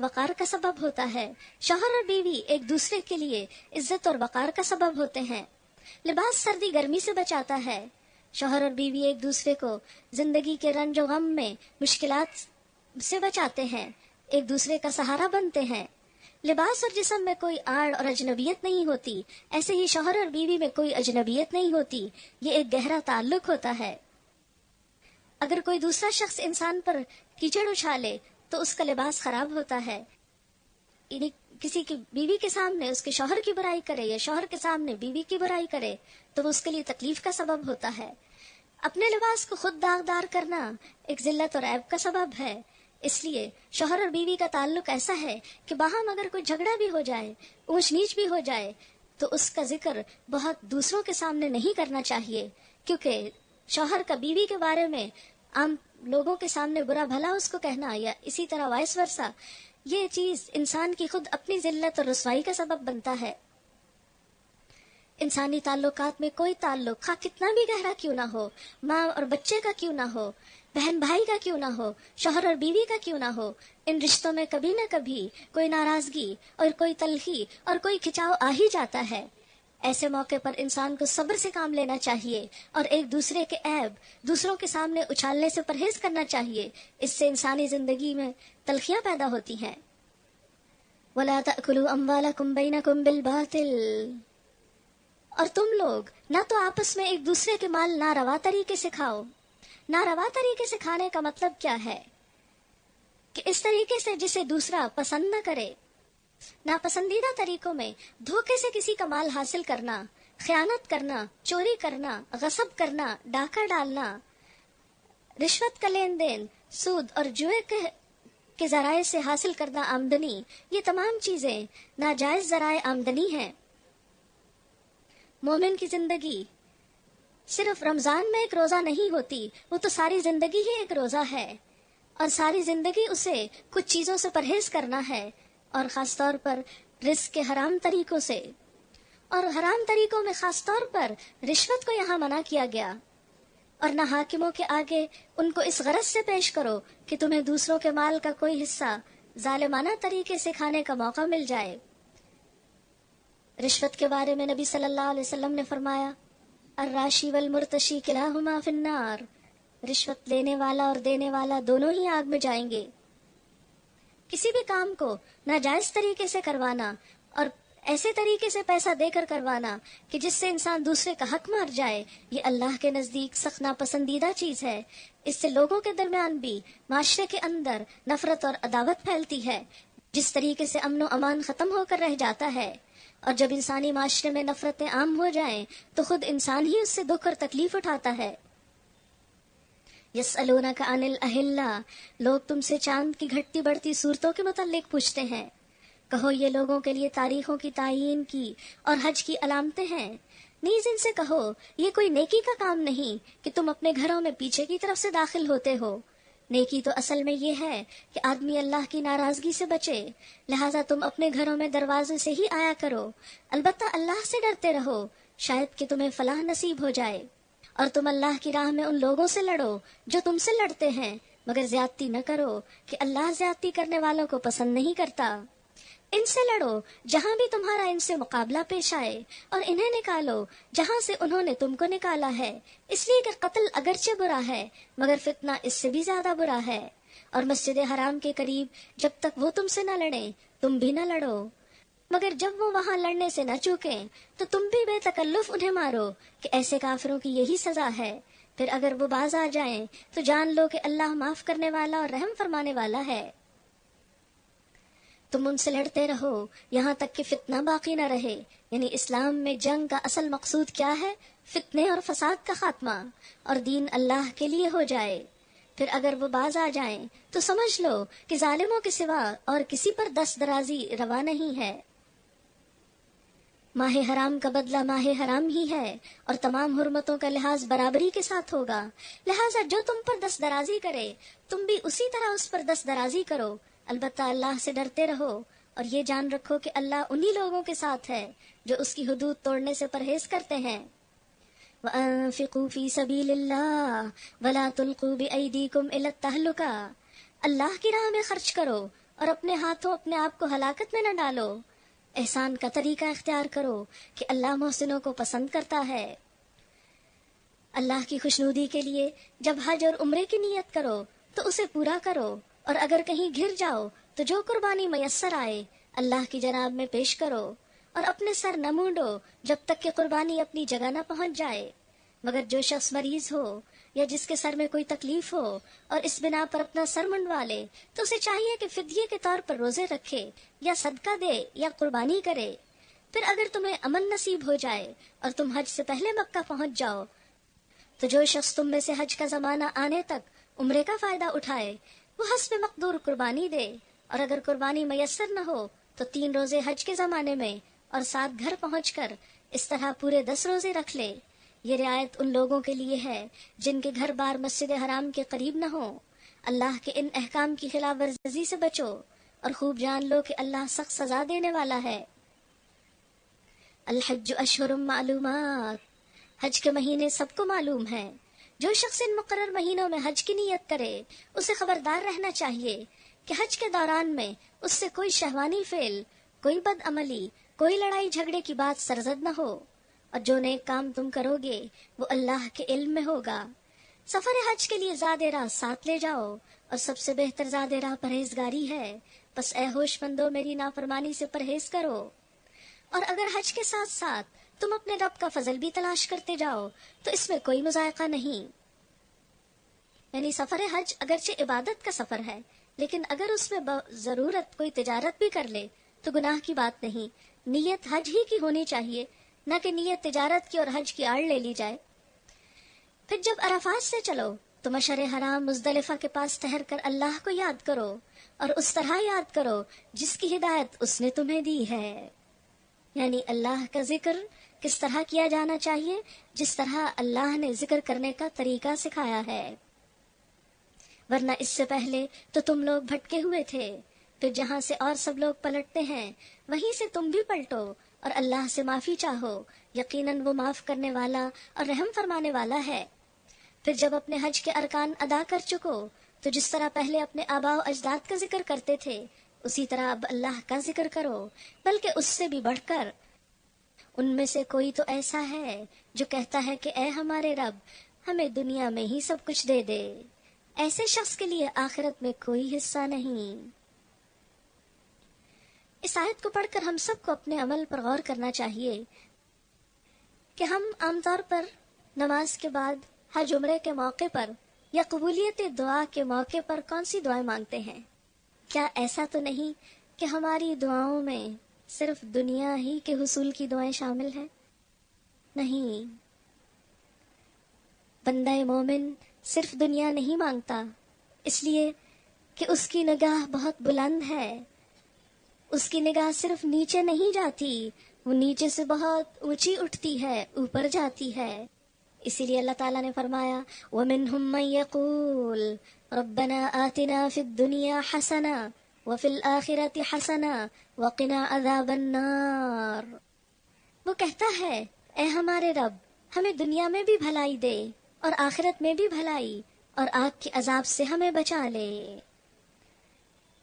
وقار کا سبب ہوتا ہے۔ شوہر اور بیوی ایک دوسرے کے لیے عزت اور وقار کا سبب ہوتے ہیں۔ لباس سردی گرمی سے بچاتا ہے۔ شوہر اور بیوی ایک دوسرے کو زندگی کے رنج و غم میں مشکلات سے بچاتے ہیں، ایک دوسرے کا سہارا بنتے ہیں۔ لباس اور جسم میں کوئی آڑ اور اجنبیت نہیں ہوتی، ایسے ہی شوہر اور بیوی میں کوئی اجنبیت نہیں ہوتی، یہ ایک گہرا تعلق ہوتا ہے۔ اگر کوئی دوسرا شخص انسان پر کیچڑ اچھالے تو اس کا لباس خراب ہوتا ہے، یعنی کسی کی بیوی کے سامنے اس کے شوہر کی برائی کرے یا شوہر کے سامنے بیوی کی برائی کرے تو وہ اس کے لیے تکلیف کا سبب ہوتا ہے۔ اپنے لباس کو خود داغدار کرنا ایک ذلت اور عیب کا سبب ہے۔ اس لیے شوہر اور بیوی کا تعلق ایسا ہے کہ باہم اگر کوئی جھگڑا بھی ہو جائے، اونچ نیچ بھی ہو جائے، تو اس کا ذکر بہت دوسروں کے سامنے نہیں کرنا چاہیے، کیونکہ شوہر کا بیوی کے بارے میں عام لوگوں کے سامنے برا بھلا اس کو کہنا یا اسی طرح وائس ورثہ، یہ چیز انسان کی خود اپنی ذلت اور رسوائی کا سبب بنتا ہے۔ انسانی تعلقات میں کوئی تعلق خواہ کتنا بھی گہرا کیوں نہ ہو، ماں اور بچے کا کیوں نہ ہو، بہن بھائی کا کیوں نہ ہو، شوہر اور بیوی کا کیوں نہ ہو، ان رشتوں میں کبھی نہ کبھی کوئی ناراضگی اور کوئی تلخی اور کوئی کھچاؤ آ ہی جاتا ہے۔ ایسے موقع پر انسان کو صبر سے کام لینا چاہیے اور ایک دوسرے کے عیب دوسروں کے سامنے اچھالنے سے پرہیز کرنا چاہیے، اس سے انسانی زندگی میں تلخیاں پیدا ہوتی ہیں۔ وَلَا تَأْكُلُوا أَمْوَالَكُمْ بَيْنَكُمْ بِالْبَاطِلِ، اور تم لوگ نہ تو آپس میں ایک دوسرے کے مال ناروا طریقے سے کھاؤ۔ ناروا طریقے سے کھانے کا مطلب کیا ہے؟ کہ اس طریقے سے جسے دوسرا پسند نہ کرے۔ ناپسندیدہ طریقوں میں دھوکے سے کسی کا مال حاصل کرنا، خیانت کرنا، چوری کرنا، غصب کرنا، ڈاکہ ڈالنا، رشوت کا لین دین، سود اور جوئے کے ذرائع سے حاصل کردہ آمدنی، یہ تمام چیزیں ناجائز ذرائع آمدنی ہیں۔ مومن کی زندگی صرف رمضان میں ایک روزہ نہیں ہوتی، وہ تو ساری زندگی ہی ایک روزہ ہے، اور ساری زندگی اسے کچھ چیزوں سے پرہیز کرنا ہے، اور خاص طور پر رزق کے حرام طریقوں سے، اور حرام طریقوں میں خاص طور پر رشوت کو یہاں منع کیا گیا۔ اور نہ حاکموں کے آگے ان کو اس غرض سے پیش کرو کہ تمہیں دوسروں کے مال کا کوئی حصہ ظالمانہ طریقے سے کھانے کا موقع مل جائے۔ رشوت کے بارے میں نبی صلی اللہ علیہ وسلم نے فرمایا، الراشی والمرتشی کلاہما فی النار، رشوت لینے والا اور دینے والا دونوں ہی آگ میں جائیں گے۔ کسی بھی کام کو ناجائز طریقے سے کروانا اور ایسے طریقے سے پیسہ دے کر کروانا کہ جس سے انسان دوسرے کا حق مار جائے، یہ اللہ کے نزدیک سخت ناپسندیدہ چیز ہے۔ اس سے لوگوں کے درمیان بھی معاشرے کے اندر نفرت اور عداوت پھیلتی ہے، جس طریقے سے امن و امان ختم ہو کر رہ جاتا ہے۔ اور جب انسانی معاشرے میں نفرتیں عام ہو جائیں تو خود انسان ہی اس سے دکھ اور تکلیف اٹھاتا ہے۔ یسألونک عن الأہلہ، لوگ تم سے چاند کی گھٹتی بڑھتی صورتوں کے متعلق پوچھتے ہیں، کہو یہ لوگوں کے لیے تاریخوں کی تعیین کی اور حج کی علامتیں ہیں۔ نیز ان سے کہو یہ کوئی نیکی کا کام نہیں کہ تم اپنے گھروں میں پیچھے کی طرف سے داخل ہوتے ہو۔ نیکی تو اصل میں یہ ہے کہ آدمی اللہ کی ناراضگی سے بچے، لہٰذا تم اپنے گھروں میں دروازے سے ہی آیا کرو، البتہ اللہ سے ڈرتے رہو، شاید کہ تمہیں فلاح نصیب ہو جائے۔ اور تم اللہ کی راہ میں ان لوگوں سے لڑو جو تم سے لڑتے ہیں، مگر زیادتی نہ کرو کہ اللہ زیادتی کرنے والوں کو پسند نہیں کرتا۔ ان سے لڑو جہاں بھی تمہارا ان سے مقابلہ پیش آئے، اور انہیں نکالو جہاں سے انہوں نے تم کو نکالا ہے، اس لیے کہ قتل اگرچہ برا ہے مگر فتنہ اس سے بھی زیادہ برا ہے۔ اور مسجد حرام کے قریب جب تک وہ تم سے نہ لڑیں تم بھی نہ لڑو، مگر جب وہ وہاں لڑنے سے نہ چوکیں تو تم بھی بے تکلف انہیں مارو، کہ ایسے کافروں کی یہی سزا ہے۔ پھر اگر وہ باز آ جائیں تو جان لو کہ اللہ معاف کرنے والا اور رحم فرمانے والا ہے۔ تم ان سے لڑتے رہو یہاں تک کہ فتنہ باقی نہ رہے، یعنی اسلام میں جنگ کا اصل مقصود کیا ہے؟ فتنے اور فساد کا خاتمہ، اور دین اللہ کے لیے ہو جائے۔ پھر اگر وہ باز آ جائیں تو سمجھ لو کہ ظالموں کے سوا اور کسی پر دست درازی روا نہیں ہے۔ ماہ حرام کا بدلہ ماہ حرام ہی ہے، اور تمام حرمتوں کا لحاظ برابری کے ساتھ ہوگا، لہٰذا جو تم پر دست درازی کرے تم بھی اسی طرح اس پر دست درازی کرو، البتہ اللہ سے ڈرتے رہو، اور یہ جان رکھو کہ اللہ انہی لوگوں کے ساتھ ہے جو اس کی حدود توڑنے سے پرہیز کرتے ہیں۔ وَأَنفِقُوا فِي سَبِيلِ اللَّهِ وَلَا تُلْقُوا بِأَيْدِيكُمْ إِلَى التَّهْلُكَةِ، اللہ کی راہ میں خرچ کرو اور اپنے ہاتھوں اپنے آپ کو ہلاکت میں نہ ڈالو۔ احسان کا طریقہ اختیار کرو کہ اللہ محسنوں کو پسند کرتا ہے۔ اللہ کی خوشنودی کے لیے جب حج اور عمرے کی نیت کرو تو اسے پورا کرو، اور اگر کہیں گر جاؤ تو جو قربانی میسر آئے اللہ کی جناب میں پیش کرو، اور اپنے سر نہ مونڈو جب تک کہ قربانی اپنی جگہ نہ پہنچ جائے۔ مگر جو شخص مریض ہو یا جس کے سر میں کوئی تکلیف ہو اور اس بنا پر اپنا سر منڈوا لے تو اسے چاہیے کہ فدیے کے طور پر روزے رکھے یا صدقہ دے یا قربانی کرے۔ پھر اگر تمہیں امن نصیب ہو جائے اور تم حج سے پہلے مکہ پہنچ جاؤ تو جو شخص تم میں سے حج کا زمانہ آنے تک عمرے کا فائدہ اٹھائے وہ حسب مقدور قربانی دے، اور اگر قربانی میسر نہ ہو تو 3 روزے حج کے زمانے میں اور 7 گھر پہنچ کر اس طرح پورے 10 روزے رکھ لے۔ یہ رعایت ان لوگوں کے لیے ہے جن کے گھر بار مسجد حرام کے قریب نہ ہو۔ اللہ کے ان احکام کی خلاف ورزی سے بچو اور خوب جان لو کہ اللہ سخت سزا دینے والا ہے۔ الحج اشہر معلومات، حج کے مہینے سب کو معلوم ہیں۔ جو شخص ان مقرر مہینوں میں حج کی نیت کرے اسے خبردار رہنا چاہیے کہ حج کے دوران میں اس سے کوئی شہوانی فعل، کوئی بد عملی، کوئی لڑائی جھگڑے کی بات سرزد نہ ہو، اور جو نیک کام تم کرو گے وہ اللہ کے علم میں ہوگا۔ سفر حج کے لیے زاد راہ ساتھ لے جاؤ، اور سب سے بہتر زاد راہ پرہیزگاری ہے، پس اے ہوش مندو میری نافرمانی سے پرہیز کرو۔ اور اگر حج کے ساتھ ساتھ تم اپنے رب کا فضل بھی تلاش کرتے جاؤ تو اس میں کوئی مذائقہ نہیں۔ یعنی سفر حج اگرچہ عبادت کا سفر ہے، لیکن اگر اس میں ضرورت کوئی تجارت بھی کر لے تو گناہ کی بات نہیں۔ نیت حج ہی کی ہونی چاہیے، نہ کہ نیت تجارت کی اور حج کی آڑ لے لی جائے۔ پھر جب عرفات سے چلو تو مشعر حرام مزدلفہ کے پاس ٹھہر کر اللہ کو یاد کرو، اور اس طرح یاد کرو جس کی ہدایت اس نے تمہیں دی ہے۔ یعنی اللہ کا ذکر کس طرح کیا جانا چاہیے، جس طرح اللہ نے ذکر کرنے کا طریقہ سکھایا ہے۔ ورنہ اس سے پہلے تو تم لوگ بھٹکے ہوئے تھے، پھر جہاں سے اور سب لوگ پلٹتے ہیں وہیں سے تم بھی پلٹو اور اللہ سے معافی چاہو، یقیناً وہ معاف کرنے والا اور رحم فرمانے والا ہے۔ پھر جب اپنے حج کے ارکان ادا کر چکو تو جس طرح پہلے اپنے آباء و اجداد کا ذکر کرتے تھے اسی طرح اب اللہ کا ذکر کرو، بلکہ اس سے بھی بڑھ کر۔ ان میں سے کوئی تو ایسا ہے جو کہتا ہے کہ اے ہمارے رب ہمیں دنیا میں ہی سب کچھ دے دے، ایسے شخص کے لیے آخرت میں کوئی حصہ نہیں۔ اس آیت کو پڑھ کر ہم سب کو اپنے عمل پر غور کرنا چاہیے کہ ہم عام طور پر نماز کے بعد حج عمرے کے موقع پر یا قبولیت دعا کے موقع پر کون سی دعائیں مانگتے ہیں؟ کیا ایسا تو نہیں کہ ہماری دعاؤں میں صرف دنیا ہی کے حصول کی دعائیں شامل ہیں؟ نہیں، بندہ مومن صرف دنیا نہیں مانگتا، اس لیے کہ اس کی نگاہ بہت بلند ہے، اس کی نگاہ صرف نیچے نہیں جاتی، وہ نیچے سے بہت اونچی اٹھتی ہے، اوپر جاتی ہے۔ اسی لیے اللہ تعالیٰ نے فرمایا وَمِنْهُمْ مَنْ يَقُولُ رَبَّنَا آتِنَا فِي الدُّنْيَا حَسَنَةً وَفِي الْآخِرَةِ حَسَنَةً وَقِنَا عَذَابَ النَّارِ۔ وہ کہتا ہے اے ہمارے رب ہمیں دنیا میں بھی بھلائی دے اور آخرت میں بھی بھلائی، اور آگ کے عذاب سے ہمیں بچا لے۔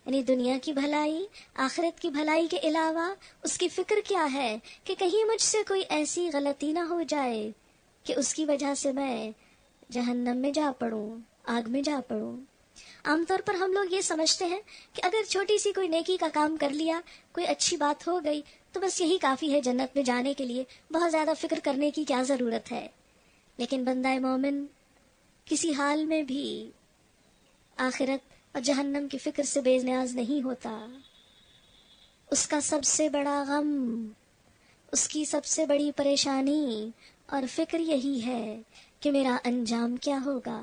یعنی دنیا کی بھلائی، آخرت کی بھلائی کے علاوہ اس کی فکر کیا ہے کہ کہیں مجھ سے کوئی ایسی غلطی نہ ہو جائے کہ اس کی وجہ سے میں جہنم میں جا پڑوں، آگ میں جا پڑوں۔ عام طور پر ہم لوگ یہ سمجھتے ہیں کہ اگر چھوٹی سی کوئی نیکی کا کام کر لیا، کوئی اچھی بات ہو گئی تو بس یہی کافی ہے جنت میں جانے کے لیے، بہت زیادہ فکر کرنے کی کیا ضرورت ہے۔ لیکن بندہ مومن کسی حال میں بھی آخرت اور جہنم کی فکر سے بے نیاز نہیں ہوتا۔ اس کا سب سے بڑا غم، اس کی سب سے بڑی پریشانی اور فکر یہی ہے کہ میرا انجام کیا ہوگا،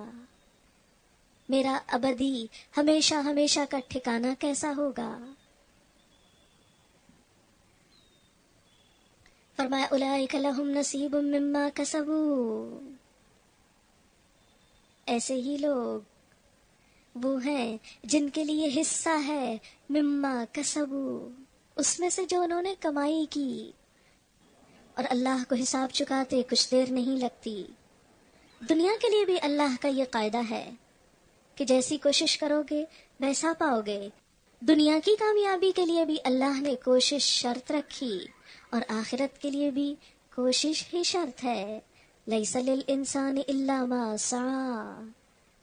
میرا ابدی ہمیشہ ہمیشہ کا ٹھکانہ کیسا ہوگا۔ فرمایا اولئک لہم نصیب مما کسبوا، ایسے ہی لوگ وہ ہیں جن کے لیے حصہ ہے مما کسبوا، اس میں سے جو انہوں نے کمائی کی، اور اللہ کو حساب چکاتے کچھ دیر نہیں لگتی۔ دنیا کے لیے بھی اللہ کا یہ قاعدہ ہے کہ جیسی کوشش کرو گے ویسا پاؤ گے۔ دنیا کی کامیابی کے لیے بھی اللہ نے کوشش شرط رکھی اور آخرت کے لیے بھی کوشش ہی شرط ہے. لیس للانسان الا ما سعی.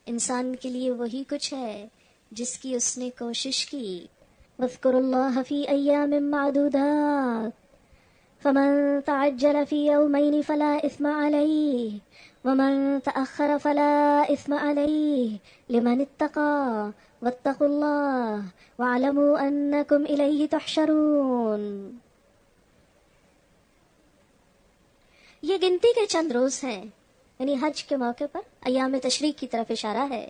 انسان کے لیے وہی کچھ ہے جس کی اس نے کوشش کی. واذکروا اللہ فی ایام معدودات فمن تعجل فی یومین فلا اثم علیہ ومن تأخر فلا اثم علیہ لمن اتقى واتقوا اللہ واعلموا انکم الیہ تحشرون. یہ گنتی کے چند روز ہیں، یعنی حج کے موقع پر ایام تشریق کی طرف اشارہ ہے،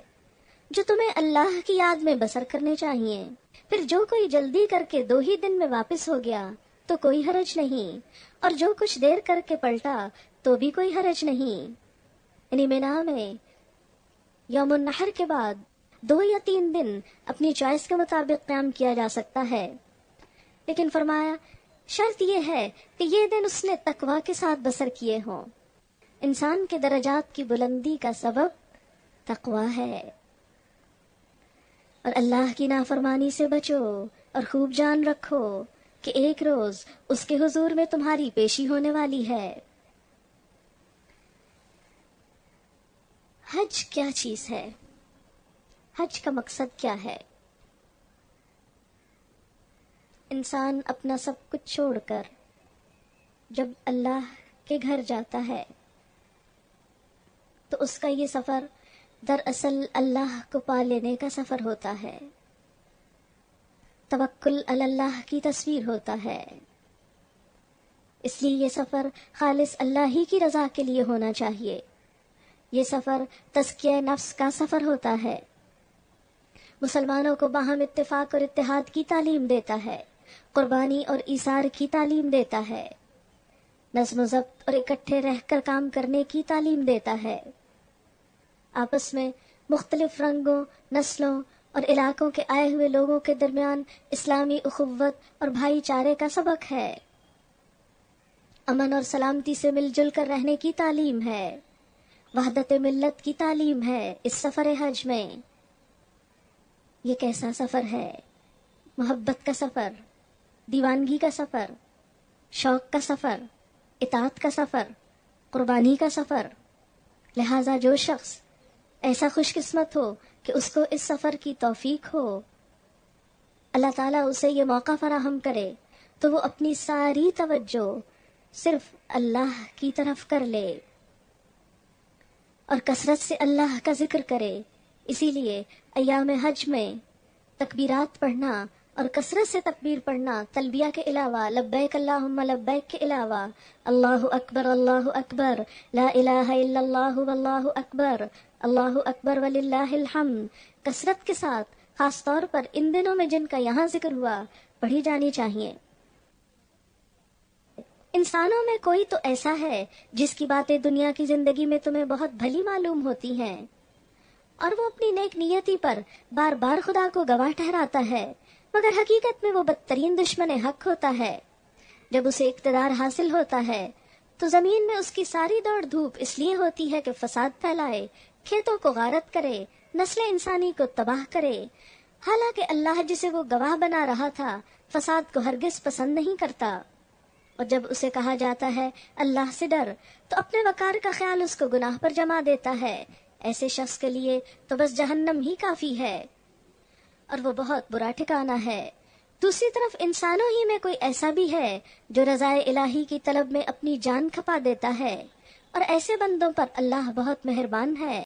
جو تمہیں اللہ کی یاد میں بسر کرنے چاہیے. پھر جو کوئی جلدی کر کے 2 ہی دن میں واپس ہو گیا تو کوئی حرج نہیں، اور جو کچھ دیر کر کے پلٹا تو بھی کوئی حرج نہیں. یعنی مینا میں یوم النحر کے بعد 2 یا 3 دن اپنی چوائس کے مطابق قیام کیا جا سکتا ہے، لیکن فرمایا شرط یہ ہے کہ یہ دن اس نے تقوی کے ساتھ بسر کیے ہوں. انسان کے درجات کی بلندی کا سبب تقوی ہے. اور اللہ کی نافرمانی سے بچو اور خوب جان رکھو کہ ایک روز اس کے حضور میں تمہاری پیشی ہونے والی ہے. حج کیا چیز ہے؟ حج کا مقصد کیا ہے؟ انسان اپنا سب کچھ چھوڑ کر جب اللہ کے گھر جاتا ہے تو اس کا یہ سفر دراصل اللہ کو پا لینے کا سفر ہوتا ہے. توکل علی اللہ کی تصویر ہوتا ہے. اس لیے یہ سفر خالص اللہ ہی کی رضا کے لیے ہونا چاہیے. یہ سفر تزکیہ نفس کا سفر ہوتا ہے. مسلمانوں کو باہم اتفاق اور اتحاد کی تعلیم دیتا ہے، قربانی اور ایثار کی تعلیم دیتا ہے، نظم و ضبط اور اکٹھے رہ کر کام کرنے کی تعلیم دیتا ہے. آپس میں مختلف رنگوں، نسلوں اور علاقوں کے آئے ہوئے لوگوں کے درمیان اسلامی اخوت اور بھائی چارے کا سبق ہے. امن اور سلامتی سے مل جل کر رہنے کی تعلیم ہے. وحدت ملت کی تعلیم ہے اس سفر حج میں. یہ کیسا سفر ہے؟ محبت کا سفر، دیوانگی کا سفر، شوق کا سفر، اطاعت کا سفر، قربانی کا سفر. لہذا جو شخص ایسا خوش قسمت ہو کہ اس کو اس سفر کی توفیق ہو، اللہ تعالیٰ اسے یہ موقع فراہم کرے تو وہ اپنی ساری توجہ صرف اللہ کی طرف کر لے اور کثرت سے اللہ کا ذکر کرے. اسی لیے ایام حج میں تکبیرات پڑھنا اور کثرت سے تکبیر پڑھنا، تلبیہ کے علاوہ لبیک اللہم لبیک کے علاوہ اللہ اکبر لا الہ الا اللہ واللہ اکبر اللہ اکبر وللہ الحمد کثرت کے ساتھ، خاص طور پر ان دنوں میں جن کا یہاں ذکر ہوا، پڑھی جانی چاہیے. انسانوں میں کوئی تو ایسا ہے جس کی باتیں دنیا کی زندگی میں تمہیں بہت بھلی معلوم ہوتی ہیں، اور وہ اپنی نیک نیتی پر بار بار خدا کو گواہ ٹھہراتا ہے، مگر حقیقت میں وہ بدترین دشمن حق ہوتا ہے. جب اسے اقتدار حاصل ہوتا ہے تو زمین میں اس کی ساری دوڑ دھوپ اس لیے ہوتی ہے کہ فساد پھیلائے، کھیتوں کو غارت کرے، نسل انسانی کو تباہ کرے. حالانکہ اللہ جسے وہ گواہ بنا رہا تھا فساد کو ہرگز پسند نہیں کرتا. اور جب اسے کہا جاتا ہے اللہ سے ڈر تو اپنے وقار کا خیال اس کو گناہ پر جما دیتا ہے. ایسے شخص کے لیے تو بس جہنم ہی کافی ہے، اور وہ بہت برا ٹھکانہ ہے. دوسری طرف انسانوں ہی میں کوئی ایسا بھی ہے جو رضائے الہی کی طلب میں اپنی جان کھپا دیتا ہے، اور ایسے بندوں پر اللہ بہت مہربان ہے.